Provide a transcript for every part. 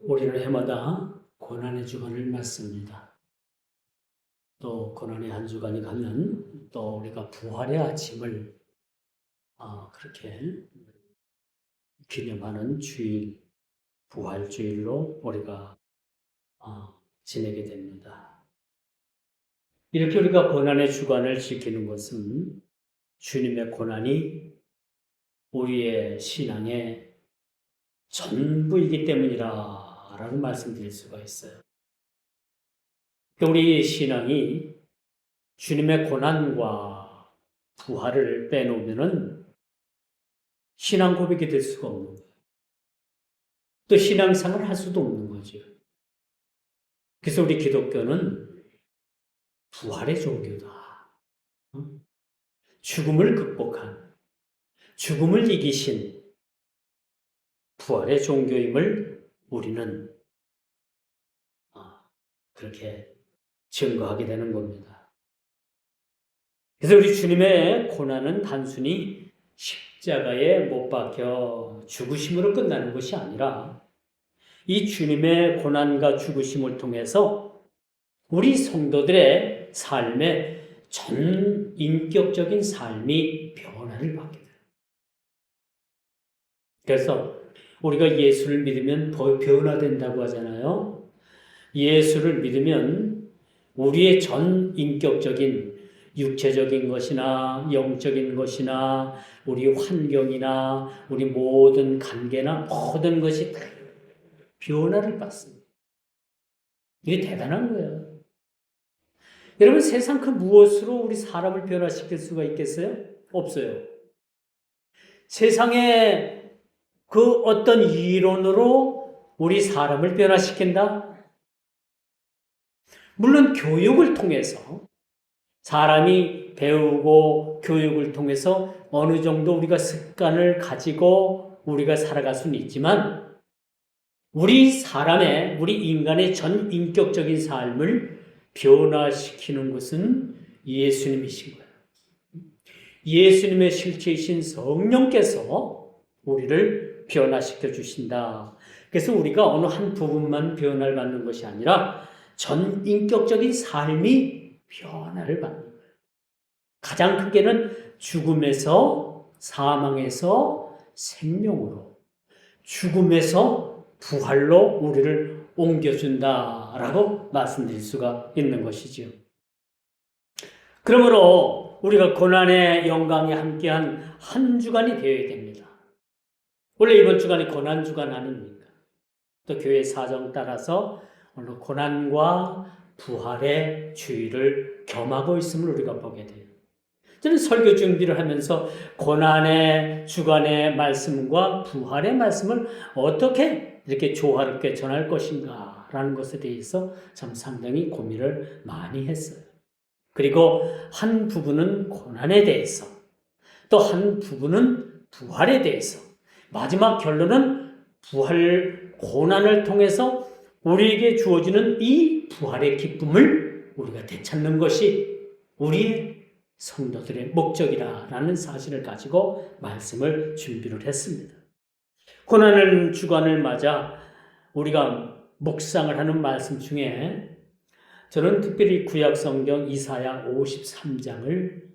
우리는 해마다 고난의 주간을 맞습니다. 또 고난의 한 주간이 가면 또 우리가 부활의 아침을 그렇게 기념하는 주일, 부활주일로 우리가 지내게 됩니다. 이렇게 우리가 고난의 주간을 지키는 것은 주님의 고난이 우리의 신앙의 전부이기 때문이라는 말씀드릴 수가 있어요. 우리 신앙이 주님의 고난과 부활을 빼놓으면은 신앙 고백이 될 수가 없는 거예요. 또 신앙생활을 할 수도 없는 거죠. 그래서 우리 기독교는 부활의 종교다. 죽음을 극복한, 죽음을 이기신 부활의 종교임을 우리는 그렇게 증거하게 되는 겁니다. 그래서 우리 주님의 고난은 단순히 십자가에 못 박혀 죽으심으로 끝나는 것이 아니라 이 주님의 고난과 죽으심을 통해서 우리 성도들의 삶의 전 인격적인 삶이 변화를 받게 돼요. 그래서 우리가 예수를 믿으면 변화된다고 하잖아요. 예수를 믿으면 우리의 전 인격적인 육체적인 것이나 영적인 것이나 우리 환경이나 우리 모든 관계나 모든 것이 다 변화를 받습니다. 이게 대단한 거예요. 여러분, 세상 그 무엇으로 우리 사람을 변화시킬 수가 있겠어요? 없어요. 세상에 그 어떤 이론으로 우리 사람을 변화시킨다? 물론 교육을 통해서 사람이 배우고 교육을 통해서 어느 정도 우리가 습관을 가지고 우리가 살아갈 수는 있지만 우리 인간의 전 인격적인 삶을 변화시키는 것은 예수님이신 거예요. 예수님의 실체이신 성령께서 우리를 변화시켜 주신다. 그래서 우리가 어느 한 부분만 변화를 받는 것이 아니라 전 인격적인 삶이 변화를 받는 거예요. 가장 크게는 죽음에서 사망에서 생명으로, 죽음에서 부활로 우리를 옮겨준다라고 말씀드릴 수가 있는 것이죠. 그러므로 우리가 고난의 영광에 함께한 한 주간이 되어야 됩니다. 원래 이번 주간이 고난 주간 아닙니까? 또 교회 사정 따라서 오늘 고난과 부활의 주의를 겸하고 있음을 우리가 보게 돼요. 저는 설교 준비를 하면서 고난의 주간의 말씀과 부활의 말씀을 어떻게 이렇게 조화롭게 전할 것인가 라는 것에 대해서 참 상당히 고민을 많이 했어요. 그리고 한 부분은 고난에 대해서, 또 한 부분은 부활에 대해서, 마지막 결론은 고난을 통해서 우리에게 주어지는 이 부활의 기쁨을 우리가 되찾는 것이 우리의 성도들의 목적이라는 사실을 가지고 말씀을 준비를 했습니다. 고난의 주간을 맞아 우리가 묵상을 하는 말씀 중에 저는 특별히 구약 성경 이사야 53장을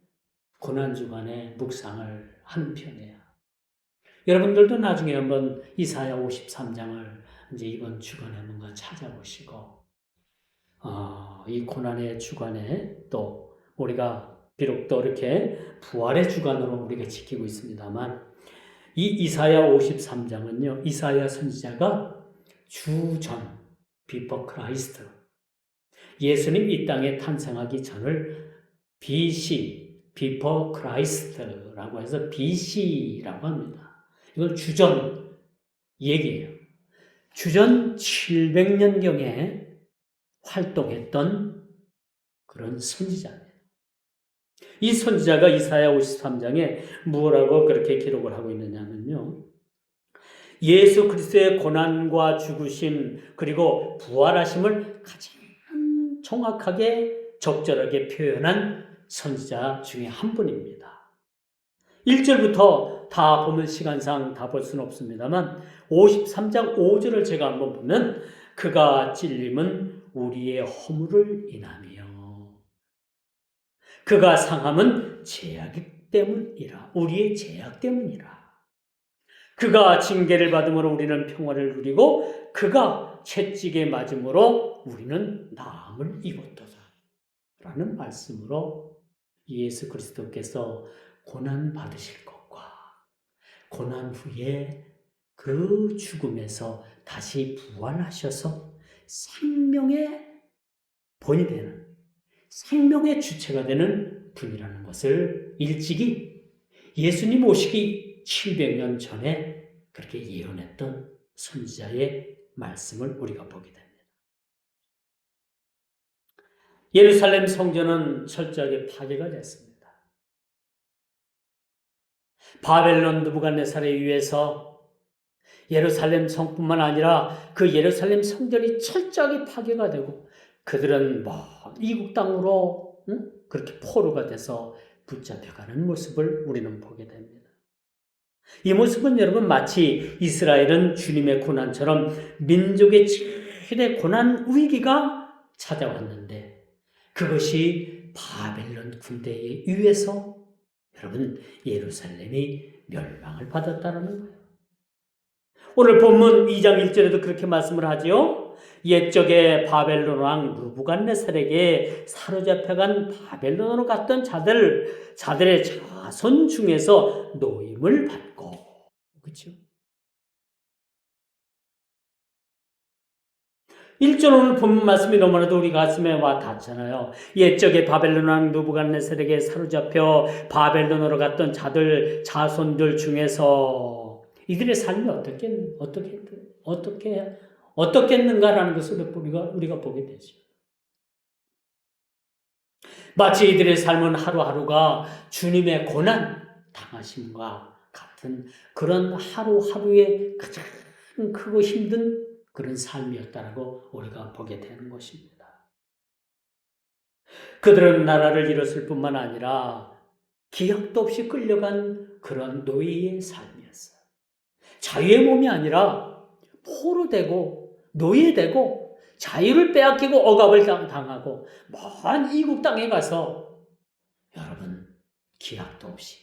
고난 주간에 묵상을 하는 편이에요. 여러분들도 나중에 한번 이사야 53장을 이제 이번 주간에 한번 찾아보시고 이 고난의 주간에 또 우리가 비록 또 이렇게 부활의 주간으로 우리가 지키고 있습니다만 이 이사야 53장은요. 이사야 선지자가 주전, before Christ, 예수님 이 땅에 탄생하기 전을 BC, before Christ라고 해서 BC라고 합니다. 이건 주전 얘기예요. 주전 700년경에 활동했던 그런 선지자입니다. 이 선지자가 이사야 53장에 뭐라고 그렇게 기록을 하고 있느냐면요. 예수 그리스도의 고난과 죽으심 그리고 부활하심을 가장 정확하게 적절하게 표현한 선지자 중에 한 분입니다. 1절부터 다 보면 시간상 다 볼 수는 없습니다만 53장 5절을 제가 한번 보면 그가 찔림은 우리의 허물을 인하며 그가 상함은 죄악 때문이라 우리의 죄악 때문이라 그가 징계를 받음으로 우리는 평화를 누리고 그가 채찍에 맞음으로 우리는 나음을 입었도다 라는 말씀으로 예수 그리스도께서 고난 받으실 것과 고난 후에 그 죽음에서 다시 부활하셔서 생명의 본이 되는 생명의 주체가 되는 분이라는 것을 일찍이 예수님 오시기 700년 전에 그렇게 예언했던 선지자의 말씀을 우리가 보게 됩니다. 예루살렘 성전은 철저하게 파괴가 됐습니다. 바벨론 느부갓네살에 의해서 예루살렘 성뿐만 아니라 그 예루살렘 성전이 철저하게 파괴가 되고 그들은 이국 땅으로 그렇게 포로가 돼서 붙잡혀가는 모습을 우리는 보게 됩니다. 이 모습은 여러분 마치 이스라엘은 주님의 고난처럼 민족의 최대 고난 위기가 찾아왔는데 그것이 바벨론 군대에 의해서 여러분 예루살렘이 멸망을 받았다는 거예요. 오늘 본문 2장 1절에도 그렇게 말씀을 하지요. 옛적에 바벨론 왕 느부갓네살에게 사로잡혀간 바벨론으로 갔던 자들의 자손 중에서 노임을 받고 그렇죠? 1절 오늘 본문 말씀이 너무나도 우리 가슴에 와 닿잖아요. 옛적에 바벨론 왕 느부갓네살에게 사로잡혀 바벨론으로 갔던 자손들 중에서 이들의 삶이 어떻겠는가라는 것을 우리가 보게 되죠. 마치 이들의 삶은 하루하루가 주님의 고난 당하심과 같은 그런 하루하루의 가장 크고 힘든 그런 삶이었다라고 우리가 보게 되는 것입니다. 그들은 나라를 잃었을 뿐만 아니라 기약도 없이 끌려간 그런 노예의 삶이었어요. 자유의 몸이 아니라 포로되고 노예되고 자유를 빼앗기고 억압을 당하고 먼 이국 땅에 가서 여러분 기약도 없이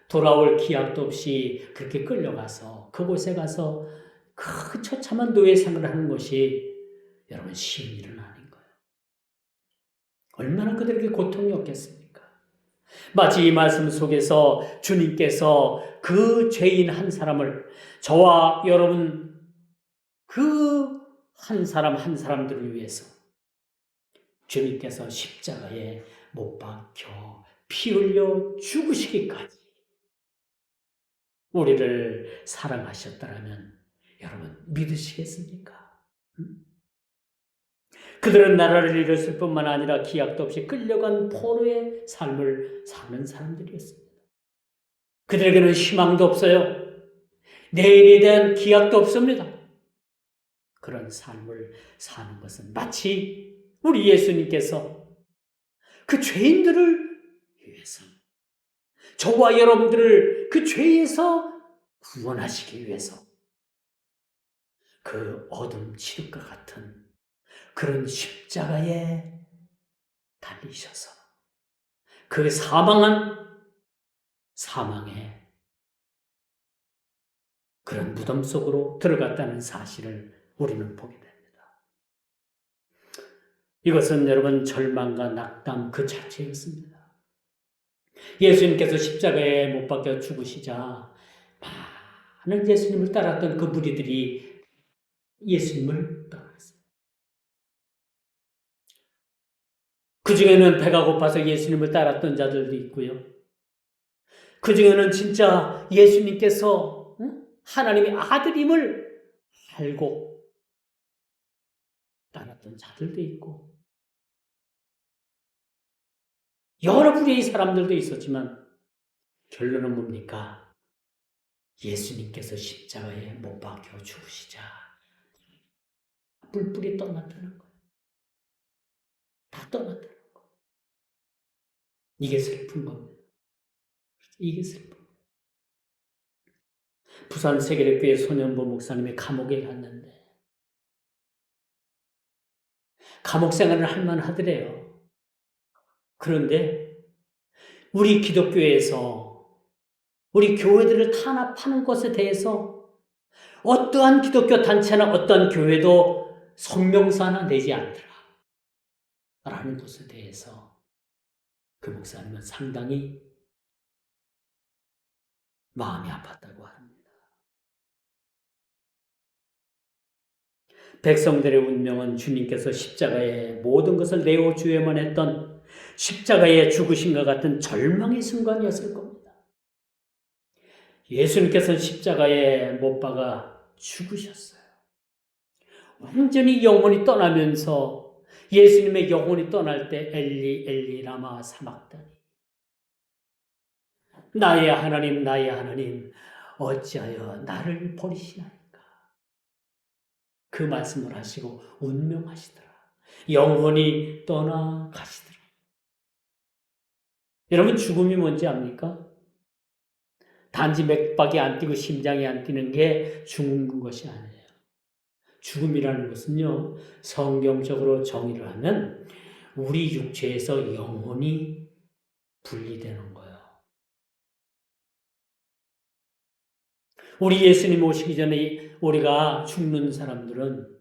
돌아올 기약도 없이 그렇게 끌려가서 그곳에 가서 그 처참한 노예 생활을 하는 것이 여러분 쉬운 일은 아닌 거예요. 얼마나 그들에게 고통이었겠습니까? 마치 이 말씀 속에서 주님께서 그 죄인 한 사람을 저와 여러분 그 한 사람 한 사람들을 위해서 주님께서 십자가에 못 박혀 피 흘려 죽으시기까지 우리를 사랑하셨다라면 여러분 믿으시겠습니까? 그들은 나라를 잃었을 뿐만 아니라 기약도 없이 끌려간 포로의 삶을 사는 사람들이었습니다. 그들에게는 희망도 없어요. 내일에 대한 기약도 없습니다. 그런 삶을 사는 것은 마치 우리 예수님께서 그 죄인들을 위해서 저와 여러분들을 그 죄에서 구원하시기 위해서 그 어둠 칠흑과 같은 그런 십자가에 달리셔서 그 사망의 그런 무덤 속으로 들어갔다는 사실을 우리는 보게 됩니다. 이것은 여러분 절망과 낙담 그 자체였습니다. 예수님께서 십자가에 못 박혀 죽으시자 많은 예수님을 따랐던 그 무리들이 예수님을 떠났어요. 그 중에는 배가 고파서 예수님을 따랐던 자들도 있고요. 그 중에는 진짜 예수님께서 하나님의 아들임을 알고 따랐던 자들도 있고 여러 부류의 사람들도 있었지만 결론은 뭡니까? 예수님께서 십자가에 못 박혀 죽으시자 뿔뿔이 떠났다는 거예요. 다 떠났다는 거예요. 이게 슬픈 겁니다. 이게 슬픈 거예요. 부산 세계력교회 손현보 목사님이 감옥에 갔는데 감옥 생활을 할 만하더래요. 그런데 우리 기독교에서 우리 교회들을 탄압하는 것에 대해서 어떠한 기독교 단체나 어떠한 교회도 성명서 하나 내지 않더라 라는 것에 대해서 그 목사님은 상당히 마음이 아팠다고 합니다. 백성들의 운명은 주님께서 십자가에 모든 것을 내어주어야만 했던 십자가의 죽으심과 같은 절망의 순간이었을 겁니다. 예수님께서는 십자가에 못 박아 죽으셨어요. 완전히 영혼이 떠나면서 예수님의 영혼이 떠날 때 엘리 엘리 라마 사막다니 나의 하나님 나의 하나님 어찌하여 나를 버리시나이까 그 말씀을 하시고 운명하시더라. 영혼이 떠나가시더라. 여러분 죽음이 뭔지 압니까? 단지 맥박이 안 뛰고 심장이 안 뛰는 게 죽는 것이 아니에요. 죽음이라는 것은요, 성경적으로 정의를 하면 우리 육체에서 영혼이 분리되는 거예요. 우리 예수님 오시기 전에 우리가 죽는 사람들은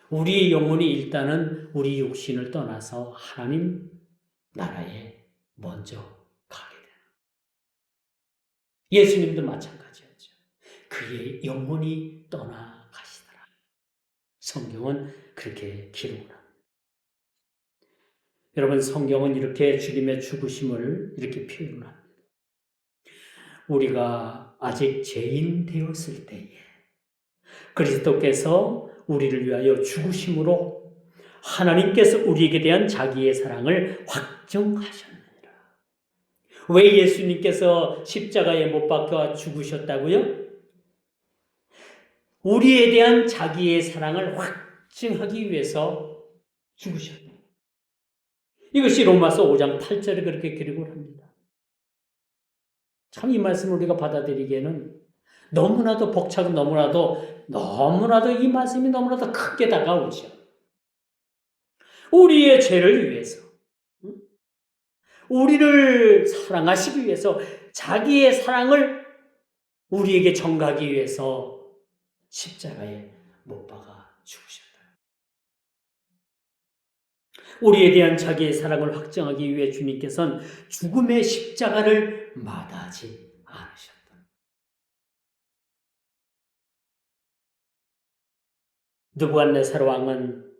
우리 영혼이 일단은 우리 육신을 떠나서 하나님 나라에 먼저 가게 돼요. 예수님도 마찬가지였죠. 그의 영혼이 떠나가시더라. 성경은 그렇게 기록을 합니다. 여러분 성경은 이렇게 주님의 죽으심을 이렇게 표현을 합니다. 우리가 아직 죄인 되었을 때에 그리스도께서 우리를 위하여 죽으심으로 하나님께서 우리에게 대한 자기의 사랑을 확정하셨느니라. 왜 예수님께서 십자가에 못 박혀 죽으셨다고요? 우리에 대한 자기의 사랑을 확증하기 위해서 죽으셨다. 이것이 로마서 5장 8절에 그렇게 기록을 합니다. 참 이 말씀을 우리가 받아들이기에는 너무나도 벅차고 너무나도 이 말씀이 너무나도 크게 다가오죠. 우리의 죄를 위해서, 우리를 사랑하시기 위해서 자기의 사랑을 우리에게 전가하기 위해서 십자가에 못 박아 죽으셨다. 우리에 대한 자기의 사랑을 확정하기 위해 주님께서는 죽음의 십자가를 마다하지 않으셨다. 느부갓네살 왕은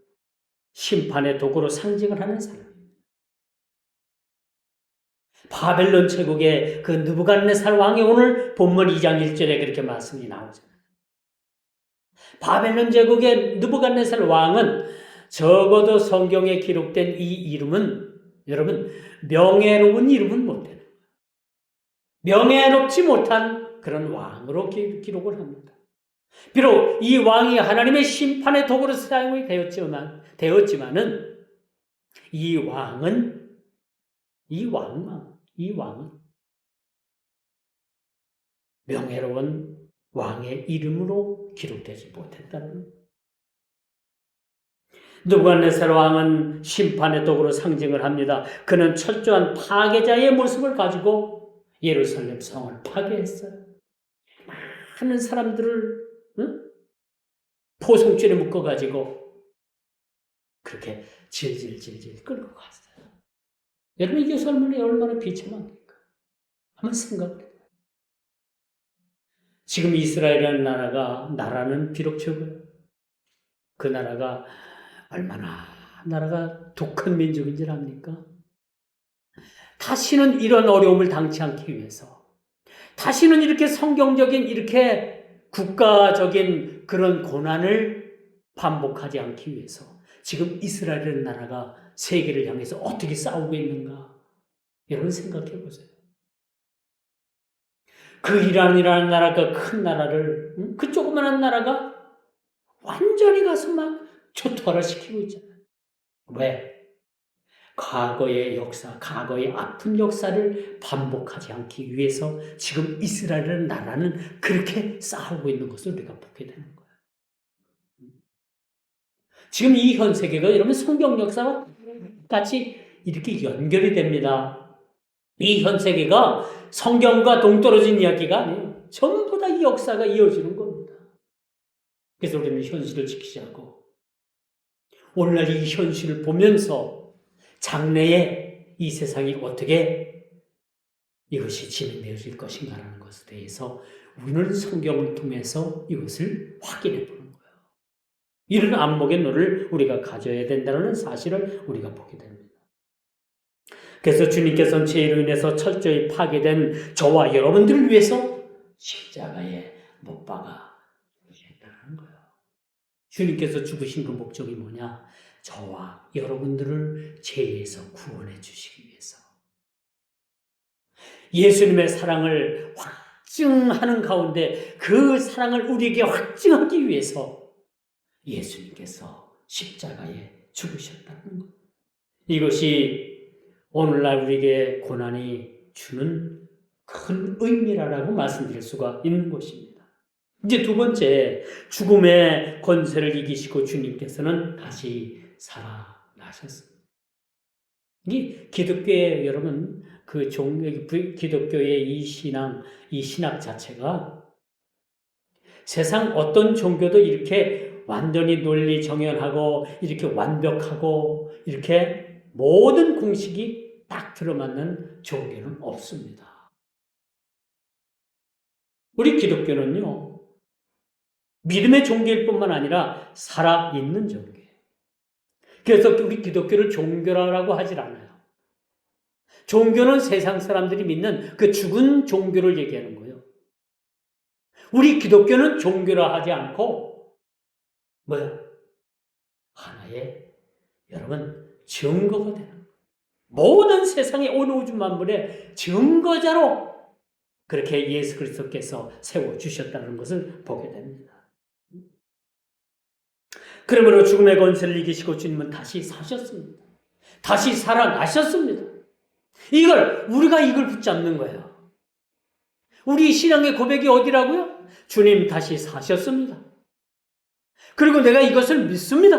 심판의 도구로 상징을 하는 사람입니다. 바벨론 제국의 그 느부갓네살 왕이 오늘 본문 2장 1절에 그렇게 말씀이 나오잖아요. 바벨론 제국의 느부갓네살 왕은 적어도 성경에 기록된 이 이름은 여러분 명예로운 이름은 못 되는 거예요. 명예롭지 못한 그런 왕으로 기록을 합니다. 비록 이 왕이 하나님의 심판의 도구로 사용이 되었지만은 이 왕은 명예로운 왕의 이름으로 기록되지 못했다는 거예요. 느부갓네살 왕은 심판의 도구로 상징을 합니다. 그는 철저한 파괴자의 모습을 가지고 예루살렘 성을 파괴했어요. 많은 사람들을 포성줄에 묶어가지고 그렇게 질질 끌고 갔어요. 여러분 이게 얼마나 비참합니까? 한번 생각을 해요. 지금 이스라엘이라는 나라는 비록 적어요. 그 나라가 나라가 독한 민족인지 압니까? 다시는 이런 어려움을 당치 않기 위해서, 다시는 이렇게 성경적인 이렇게 국가적인 그런 고난을 반복하지 않기 위해서 지금 이스라엘이라는 나라가 세계를 향해서 어떻게 싸우고 있는가? 여러분 생각해 보세요. 그 이란이라는 나라, 그 큰 나라를, 그 조그마한 나라가 완전히 가서 막 초토화를 시키고 있잖아요. 왜? 과거의 역사, 과거의 아픈 역사를 반복하지 않기 위해서 지금 이스라엘 나라는 그렇게 싸우고 있는 것을 우리가 보게 되는 거예요. 지금 이 현 세계가 여러분 성경 역사와 같이 이렇게 연결이 됩니다. 이 현 세계가 성경과 동떨어진 이야기가 아니에요. 전부 다 이 역사가 이어지는 겁니다. 그래서 우리는 현실을 지키자고 오늘날 이 현실을 보면서 장래에 이 세상이 어떻게 이것이 진행되어질 것인가라는 것에 대해서 우리는 성경을 통해서 이것을 확인해 보는 거예요. 이런 안목의 눈을 우리가 가져야 된다는 사실을 우리가 보게 됩니다. 그래서 주님께서는 죄로 인해서 철저히 파괴된 저와 여러분들을 위해서 십자가에 못 박아 주셨다는 거예요. 주님께서 죽으신 그 목적이 뭐냐? 저와 여러분들을 죄에서 구원해 주시기 위해서. 예수님의 사랑을 확증하는 가운데 그 사랑을 우리에게 확증하기 위해서 예수님께서 십자가에 죽으셨다는 것. 이것이 오늘날 우리에게 고난이 주는 큰 의미라고 말씀드릴 수가 있는 것입니다. 이제 두 번째, 죽음의 권세를 이기시고 주님께서는 다시 살아나셨습니다. 이 기독교의 여러분, 기독교의 이 신학 자체가 세상 어떤 종교도 이렇게 완전히 논리 정연하고 이렇게 완벽하고 이렇게 모든 공식이 딱 들어맞는 종교는 없습니다. 우리 기독교는요, 믿음의 종교일 뿐만 아니라 살아있는 종교예요. 그래서 우리 기독교를 종교라고 하질 않아요. 종교는 세상 사람들이 믿는 그 죽은 종교를 얘기하는 거예요. 우리 기독교는 종교라 하지 않고 뭐야? 하나의 여러분 증거가 되는 거예요. 모든 세상의 온 우주 만물의 증거자로 그렇게 예수 그리스도께서 세워주셨다는 것을 보게 됩니다. 그러므로 죽음의 권세를 이기시고 주님은 다시 사셨습니다. 다시 살아나셨습니다. 우리가 이걸 붙잡는 거예요. 우리 신앙의 고백이 어디라고요? 주님 다시 사셨습니다. 그리고 내가 이것을 믿습니다.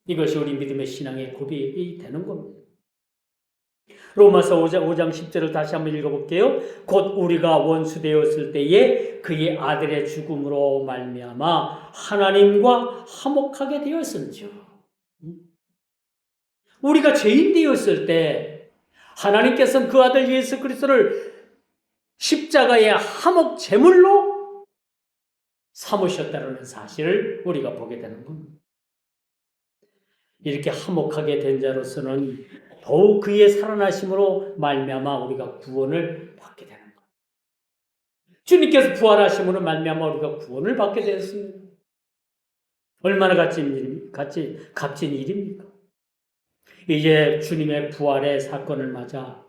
이것이 우리 믿음의 신앙의 고백이 되는 겁니다. 로마서 5장 10절을 다시 한번 읽어볼게요. 곧 우리가 원수 되었을 때에 그의 아들의 죽음으로 말미암아 하나님과 화목하게 되었은지요. 우리가 죄인 되었을 때 하나님께서는 그 아들 예수 그리스도를 십자가의 화목 제물로 삼으셨다는 사실을 우리가 보게 되는 겁니다. 이렇게 화목하게 된 자로서는 더욱 그의 살아나심으로 말미암아 우리가 구원을 받게 되는 거예요. 주님께서 부활하심으로 말미암아 우리가 구원을 받게 되었습니다. 얼마나 값진 일입니까? 이제 주님의 부활의 사건을 맞아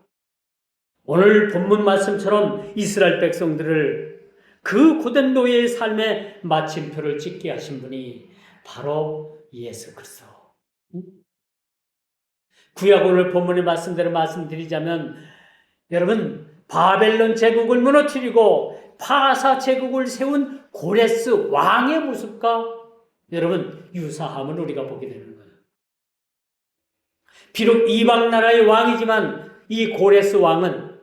오늘 본문 말씀처럼 이스라엘 백성들을 그 고된 노예의 삶의 마침표를 찍게 하신 분이 바로 예수 그리스도. 구약 오늘 본문의 말씀대로 말씀드리자면 여러분 바벨론 제국을 무너뜨리고 파사 제국을 세운 고레스 왕의 모습과 여러분 유사함을 우리가 보게 되는 거예요. 비록 이방 나라의 왕이지만 이 고레스 왕은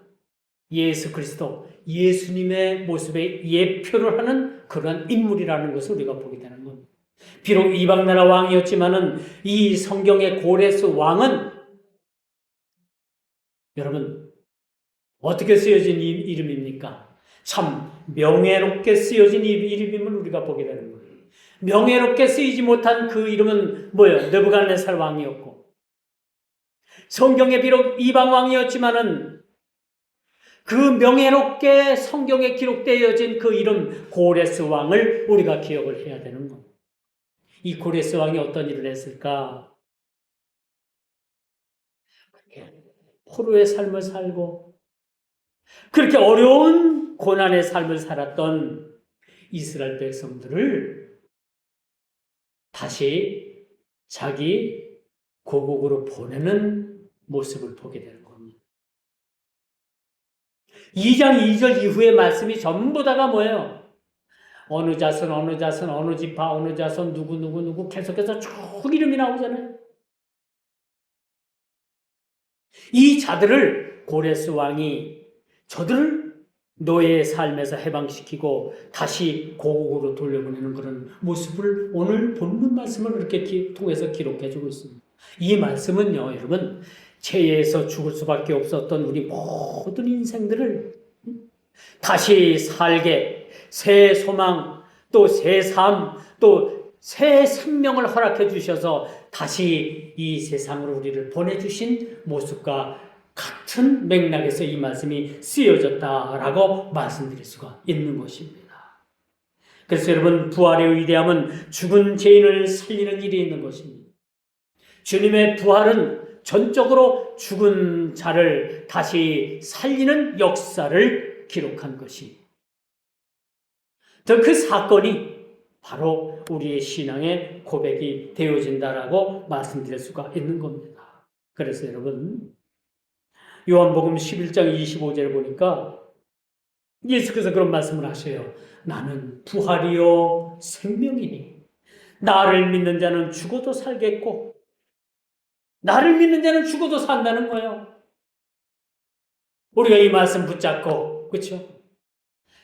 예수 그리스도 예수님의 모습에 예표를 하는 그런 인물이라는 것을 우리가 보게 되는 겁니다. 비록 이방 나라 왕이었지만은 이 성경의 고레스 왕은 여러분 어떻게 쓰여진 이름입니까? 참 명예롭게 쓰여진 이름임을 우리가 보게 되는 거예요. 명예롭게 쓰이지 못한 그 이름은 뭐예요? 느부갓네살 왕이었고 성경에 비록 이방 왕이었지만은 그 명예롭게 성경에 기록되어진 그 이름 고레스 왕을 우리가 기억을 해야 되는 겁니다. 이 고레스 왕이 어떤 일을 했을까? 포로의 삶을 살고 그렇게 어려운 고난의 삶을 살았던 이스라엘 백성들을 다시 자기 고국으로 보내는 모습을 보게 되는 겁니다. 2장 2절 이후의 말씀이 전부 다가 뭐예요? 어느 자손, 어느 자손, 어느 지파, 어느 자손, 누구 계속해서 쭉 이름이 나오잖아요. 이 자들을 고레스 왕이 저들을 노예의 삶에서 해방시키고 다시 고국으로 돌려보내는 그런 모습을 오늘 본문 말씀을 그렇게 통해서 기록해주고 있습니다. 이 말씀은요, 여러분, 죄에서 죽을 수밖에 없었던 우리 모든 인생들을 다시 살게, 새 소망, 또 새 삶, 또 새 생명을 허락해 주셔서 다시 이 세상으로 우리를 보내주신 모습과 같은 맥락에서 이 말씀이 쓰여졌다라고 말씀드릴 수가 있는 것입니다. 그래서 여러분, 부활의 위대함은 죽은 죄인을 살리는 일이 있는 것입니다. 주님의 부활은 전적으로 죽은 자를 다시 살리는 역사를 기록한 것이, 그 사건이 바로 우리의 신앙의 고백이 되어진다라고 말씀드릴 수가 있는 겁니다. 그래서 여러분, 요한복음 11장 25절을 보니까 예수께서 그런 말씀을 하셔요. 나는 부활이요 생명이니 나를 믿는 자는 죽어도 살겠고 나를 믿는 자는 죽어도 산다는 거예요. 우리가 이 말씀 붙잡고, 그렇죠?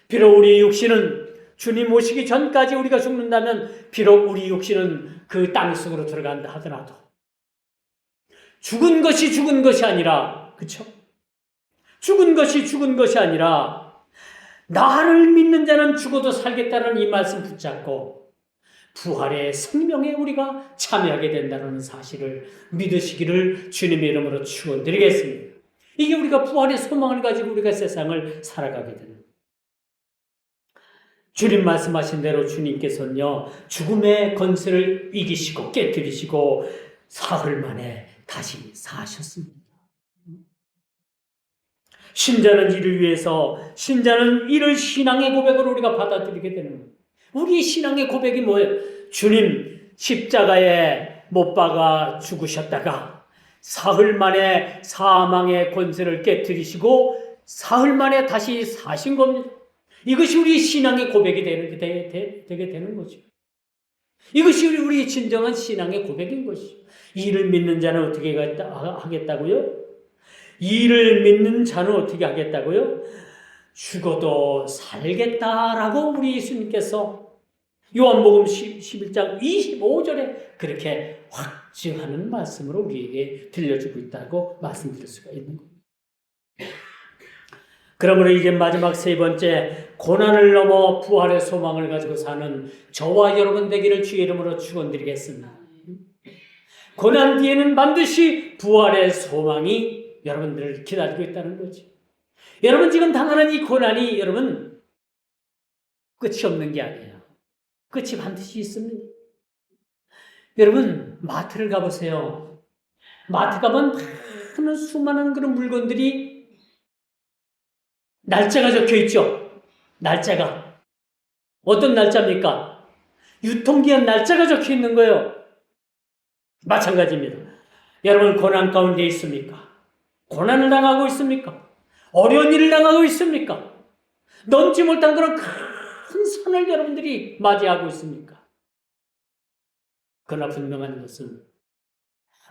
비록 우리 육신은 주님 오시기 전까지 우리가 죽는다면 비록 우리 육신은 그 땅속으로 들어간다 하더라도 죽은 것이 아니라, 그렇죠? 죽은 것이 아니라 나를 믿는 자는 죽어도 살겠다는 이 말씀 붙잡고 부활의 생명에 우리가 참여하게 된다는 사실을 믿으시기를 주님의 이름으로 축원드리겠습니다. 이게 우리가 부활의 소망을 가지고 우리가 세상을 살아가게 됩니다. 주님 말씀하신 대로 주님께서는요, 죽음의 권세를 이기시고 깨뜨리시고 사흘 만에 다시 사셨습니다. 신자는 이를 위해서, 신자는 이를 신앙의 고백으로 우리가 받아들이게 되는 거예요. 우리의 신앙의 고백이 뭐예요? 주님 십자가에 못 박아 죽으셨다가 사흘 만에 사망의 권세를 깨뜨리시고 사흘 만에 다시 사신 겁니다. 이것이 우리 신앙의 고백이 되게 되는 거죠. 이것이 우리 진정한 신앙의 고백인 것이죠. 이를 믿는 자는 어떻게 하겠다고요? 이를 믿는 자는 어떻게 하겠다고요? 죽어도 살겠다라고 우리 예수님께서 요한복음 11장 25절에 그렇게 확증하는 말씀으로 우리에게 들려주고 있다고 말씀드릴 수가 있는 겁니다. 그러므로 이제 마지막 세 번째, 고난을 넘어 부활의 소망을 가지고 사는 저와 여러분 되기를 주의 이름으로 축원드리겠습니다. 고난 뒤에는 반드시 부활의 소망이 여러분들을 기다리고 있다는 거죠. 여러분 지금 당하는 이 고난이 여러분 끝이 없는 게 아니에요. 끝이 반드시 있습니다. 여러분 마트를 가보세요. 마트 가면 많은 수많은 그런 물건들이 날짜가 적혀 있죠. 날짜가. 어떤 날짜입니까? 유통기한 날짜가 적혀 있는 거예요. 마찬가지입니다. 여러분 고난 가운데 있습니까? 고난을 당하고 있습니까? 어려운 일을 당하고 있습니까? 넘지 못한 그런 큰 산을 여러분들이 맞이하고 있습니까? 그러나 분명한 것은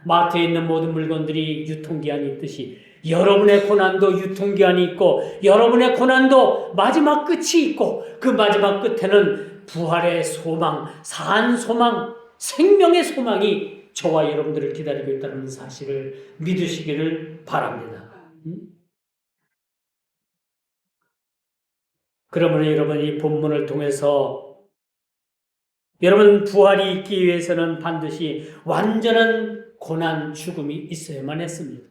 마트에 있는 모든 물건들이 유통기한이 있듯이 여러분의 고난도 유통기한이 있고 여러분의 고난도 마지막 끝이 있고 그 마지막 끝에는 부활의 소망, 산 소망, 생명의 소망이 저와 여러분들을 기다리고 있다는 사실을 믿으시기를 바랍니다. 그러므로 여러분 이 본문을 통해서 여러분 부활이 있기 위해서는 반드시 완전한 고난, 죽음이 있어야만 했습니다.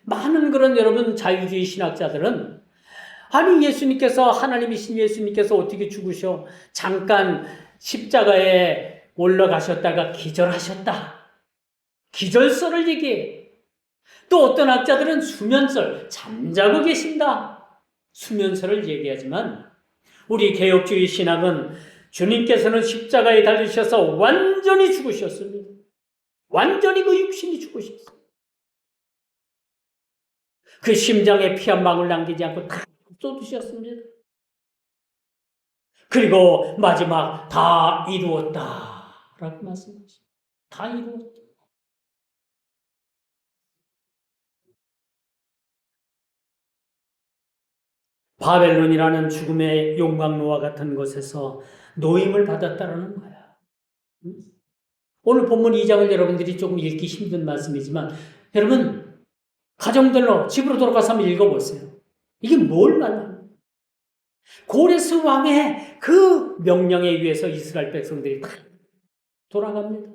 많은 그런 여러분 자유주의 신학자들은 아니 예수님께서 하나님이신 예수님께서 어떻게 죽으셔? 잠깐 십자가에 올라가셨다가 기절하셨다. 기절설을 얘기해. 또 어떤 학자들은 수면설, 잠자고 계신다. 수면설을 얘기하지만 우리 개혁주의 신학은 주님께서는 십자가에 달리셔서 완전히 죽으셨습니다. 완전히 그 육신이 죽으셨어요. 그 심장에 피 한 방울 남기지 않고 다 쏟으셨습니다. 그리고 마지막 다 이루었다 라고 말씀하십니다. 다 이루었다. 바벨론이라는 죽음의 용광로와 같은 곳에서 노임을 받았다라는 거야. 오늘 본문 2장을 여러분들이 조금 읽기 힘든 말씀이지만 여러분 가정들로 집으로 돌아가서 한번 읽어보세요. 이게 뭘 말하는 거예요? 고레스 왕의 그 명령에 의해서 이스라엘 백성들이 다 돌아갑니다.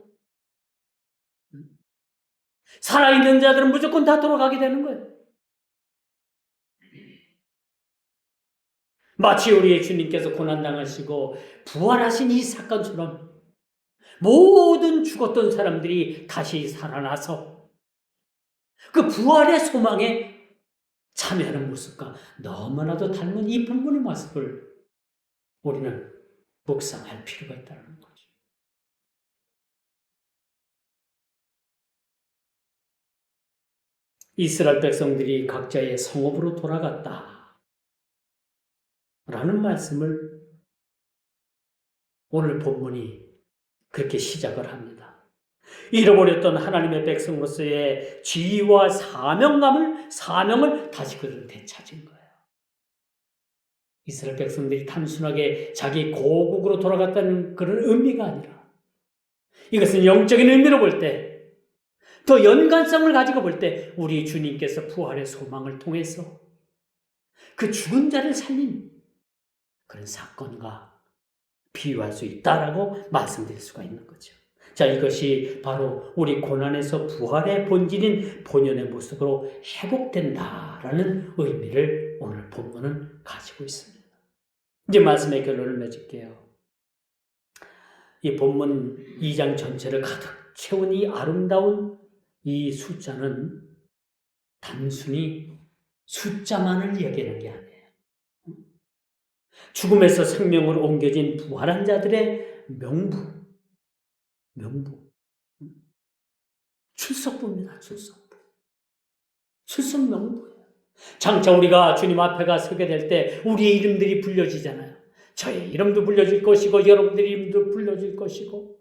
살아있는 자들은 무조건 다 돌아가게 되는 거예요. 마치 우리의 주님께서 고난당하시고 부활하신 이 사건처럼 모든 죽었던 사람들이 다시 살아나서 그 부활의 소망에 참여하는 모습과 너무나도 닮은 이 본문의 모습을 우리는 묵상할 필요가 있다는 거죠. 이스라엘 백성들이 각자의 성읍으로 돌아갔다 라는 말씀을 오늘 본문이 그렇게 시작을 합니다. 잃어버렸던 하나님의 백성으로서의 지위와 사명을 다시 그들은 되찾은 거예요. 이스라엘 백성들이 단순하게 자기 고국으로 돌아갔다는 그런 의미가 아니라 이것은 영적인 의미로 볼 때, 더 연관성을 가지고 볼 때 우리 주님께서 부활의 소망을 통해서 그 죽은 자를 살린 그런 사건과 비유할 수 있다라고 말씀드릴 수가 있는 거죠. 자, 이것이 바로 우리 고난에서 부활의 본질인 본연의 모습으로 회복된다라는 의미를 오늘 본문은 가지고 있습니다. 이제 말씀의 결론을 맺을게요. 이 본문 2장 전체를 가득 채운 이 아름다운 이 숫자는 단순히 숫자만을 얘기하는 게 아니에요. 죽음에서 생명으로 옮겨진 부활한 자들의 명부. 출석부입니다. 출석 명부예요. 장차 우리가 주님 앞에 가 서게 될 때 우리의 이름들이 불려지잖아요. 저의 이름도 불려질 것이고 여러분들의 이름도 불려질 것이고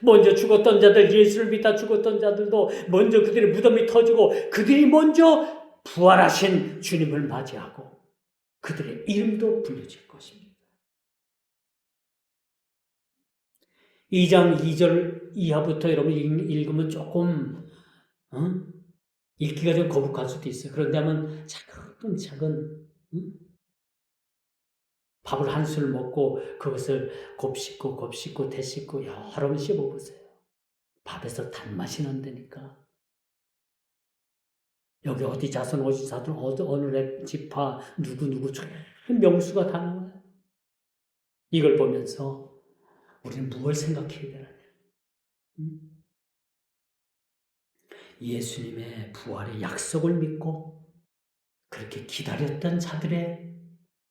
먼저 죽었던 자들, 예수를 믿다 죽었던 자들도 먼저 그들의 무덤이 터지고 그들이 먼저 부활하신 주님을 맞이하고 그들의 이름도 불려질 것입니다. 2장 2절 이하부터 여러분 읽으면 조금 읽기가 좀 거북할 수도 있어요. 그런데 하면 차근차근 밥을 한 술 먹고 그것을 곱씹고 되씹고 여러 번 씹어보세요. 밥에서 단맛이 난다니까. 여기 어디 자손 어느 지파 누구 명수가 다 나와요. 이걸 보면서 우리는 무엇을 생각해야 되느냐. 예수님의 부활의 약속을 믿고 그렇게 기다렸던 자들의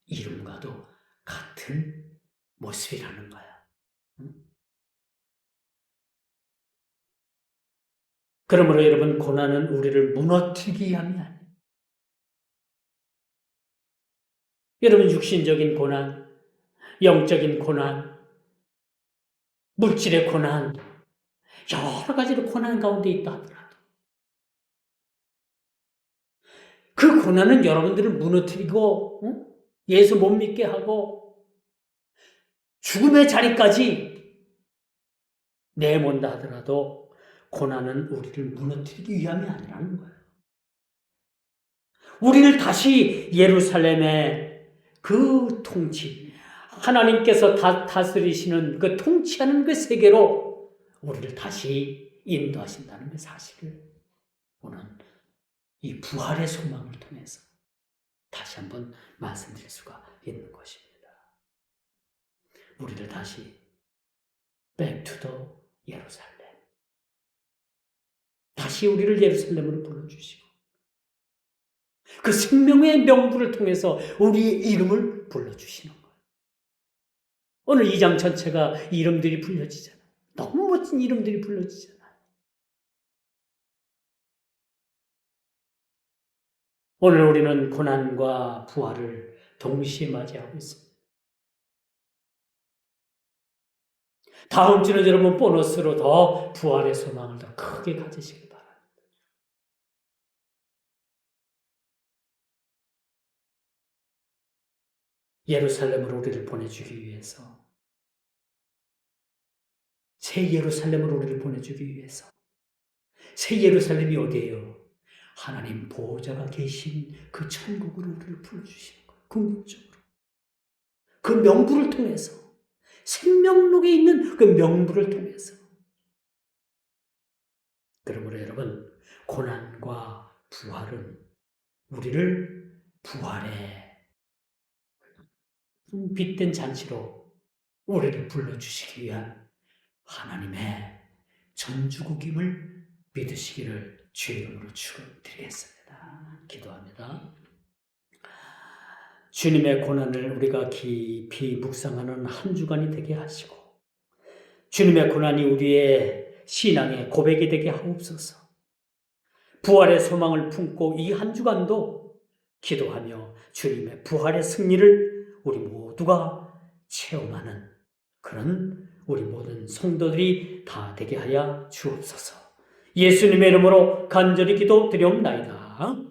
이름과도 같은 모습이라는 거야. 그러므로 여러분, 고난은 우리를 무너뜨리기 위함이 아니에요. 여러분, 육신적인 고난, 영적인 고난, 물질의 고난, 여러 가지로 고난 가운데 있다 하더라도 그 고난은 여러분들을 무너뜨리고 예수 못 믿게 하고 죽음의 자리까지 내몬다 하더라도 고난은 우리를 무너뜨리기 위함이 아니라는 거예요. 우리를 다시 예루살렘의 그 통치, 하나님께서 다스리시는 그 통치하는 그 세계로 우리를 다시 인도하신다는 그 사실을 오늘 이 부활의 소망을 통해서 다시 한번 말씀드릴 수가 있는 것입니다. 우리를 다시 back to the 예루살렘, 다시 우리를 예루살렘으로 불러주시고 그 생명의 명부를 통해서 우리의 이름을 불러주시는 거예요. 오늘 2장 전체가 이름들이 불려지잖아요. 너무 멋진 이름들이 불려지잖아요. 오늘 우리는 고난과 부활을 동시에 맞이하고 있습니다. 다음 주는 여러분 보너스로 더 부활의 소망을 더 크게 가지시길 바랍니다. 예루살렘으로 우리를 보내주기 위해서, 새 예루살렘으로 우리를 보내주기 위해서, 새 예루살렘이 어디예요? 하나님 보호자가 계신 그 천국으로 우리를 불러주시는 거예요. 궁극적으로. 그 명부를 통해서, 생명록에 있는 그 명부를 통해서. 그러므로 여러분, 고난과 부활은 우리를 부활의 빛된 잔치로 우리를 불러주시기 위한 하나님의 전주국임을 믿으시기를 주의 이름으로 축원드리겠습니다. 기도합니다. 주님의 고난을 우리가 깊이 묵상하는 한 주간이 되게 하시고, 주님의 고난이 우리의 신앙의 고백이 되게 하옵소서. 부활의 소망을 품고 이 한 주간도 기도하며 주님의 부활의 승리를 우리 모두가 체험하는 그런 우리 모든 성도들이 다 되게 하여 주옵소서. 예수님의 이름으로 간절히 기도드리옵나이다.